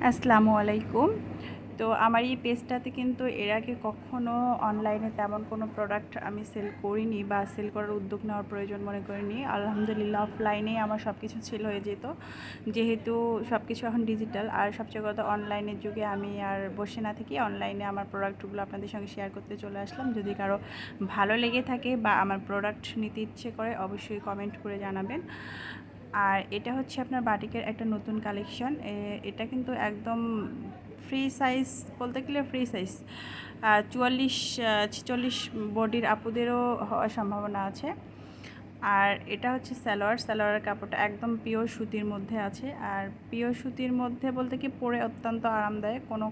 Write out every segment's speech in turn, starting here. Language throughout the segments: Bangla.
আসসালামু আলাইকুম। তো আমার এই পেজটাতে কিন্তু এর আগে কখনো অনলাইনে তেমন কোনো প্রোডাক্ট আমি সেল করিনি বা সেল করার উদ্যোগ নেওয়ার প্রয়োজন মনে করিনি। আলহামদুলিল্লাহ অফলাইনেই আমার সব কিছু সেল হয়ে যেত, যেহেতু সব কিছু এখন ডিজিটাল। আর সবচেয়ে কথা, অনলাইনের যুগে আমি আর বসে না থেকে অনলাইনে আমার প্রোডাক্টগুলো আপনাদের সঙ্গে শেয়ার করতে চলে আসলাম। যদি কারো ভালো লেগে থাকে বা আমার প্রোডাক্ট নিতে ইচ্ছে করে অবশ্যই কমেন্ট করে জানাবেন। আর এটা হচ্ছে আপনার বাটিকের একটা নতুন কালেকশন। এটা কিন্তু একদম ফ্রি সাইজ, বলতে গেলে ফ্রি সাইজ 44-46 বডির আপুদেরও হওয়ার সম্ভাবনা আছে। আর এটা হচ্ছে সালোয়ারের কাপড়টা একদম পিওর সুতির মধ্যে আছে। আর পিওর সুতির মধ্যে বলতে কি, পরে অত্যন্ত আরামদায়ক, কোনো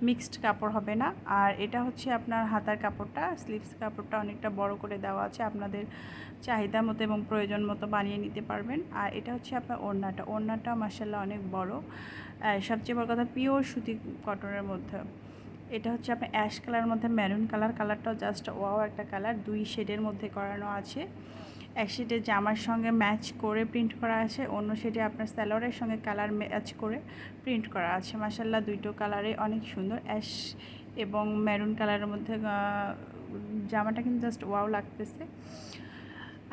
মিক্সড কাপড় হবে না। আর এটা হচ্ছে আপনার হাতার কাপড়টা, স্লিভস কাপড়টা অনেকটা বড় করে দেওয়া আছে, আপনাদের চাহিদা মতো এবং প্রয়োজন মতো বানিয়ে নিতে পারবেন। আর এটা হচ্ছে আপনার ওড়নাটা মাশাআল্লাহ অনেক বড়। সবচেয়ে বড় কথা, পিওর সুতি কটনের মধ্যে। এটা হচ্ছে আপনার অ্যাশ কালারের মধ্যে ম্যারুন কালারটাও জাস্ট ওয়াও একটা কালার, 2 শেডের মধ্যে করানো আছে। এক শেডে জামার সঙ্গে ম্যাচ করে প্রিন্ট করা আছে, অন্য শেডে আপনার সালোয়ারের সঙ্গে কালার ম্যাচ করে প্রিন্ট করা আছে। মাশাআল্লাহ দুটো কালারে অনেক সুন্দর, অ্যাশ এবং মেরুন কালারের মধ্যে জামাটা কিন্তু জাস্ট ওয়াও লাগতেছে।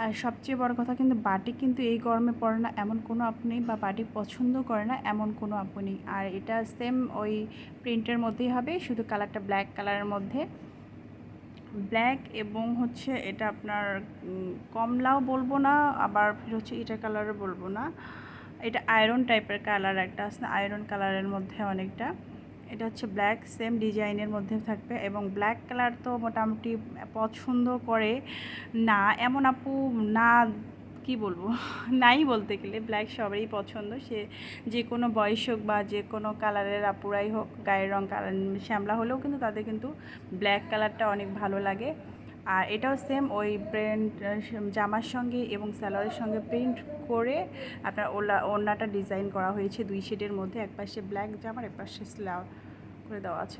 আর সবচেয়ে বড় কথা, কিন্তু বাটিক কিন্তু এই গরমে পরে না এমন কোনো আপু নেই, বা বাটিক পছন্দ করে না এমন কোনো আপু নেই। আর এটা সেম ওই প্রিন্টের মধ্যেই হবে, শুধু কালারটা ব্ল্যাক কালারের মধ্যে, ব্ল্যাক এবং হচ্ছে এটা আপনার কমলাও বলবো না, আবার ফির হচ্ছে এটা কালারও বলবো না। এটা আয়রন টাইপের কালার একটা আছে, আয়রন কালারের মধ্যে অনেকটা। এটা হচ্ছে ব্ল্যাক, সেম ডিজাইনের মধ্যে থাকবে। এবং ব্ল্যাক কালার তো মোটামুটি পছন্দ করে না এমন আপু না, কি বলবো নাই বলতে গেলে, ব্ল্যাক সবারই পছন্দ, সে যে কোনো বয়স হোক বা যে কোনো কালারের আপুরাই হোক, গায়ের রং কালার শ্যামলা হলেও কিন্তু তাদের কিন্তু ব্ল্যাক কালারটা অনেক ভালো লাগে। আর এটাও সেম ওই প্রিন্ট জামার সঙ্গে এবং সালোয়ারের সঙ্গে প্রিন্ট করে আপনার ওড়নাটা ডিজাইন করা হয়েছে 2 শেডের মধ্যে, এক পাশে ব্ল্যাক জামার এক পাশে স্লাভ করে দেওয়া আছে।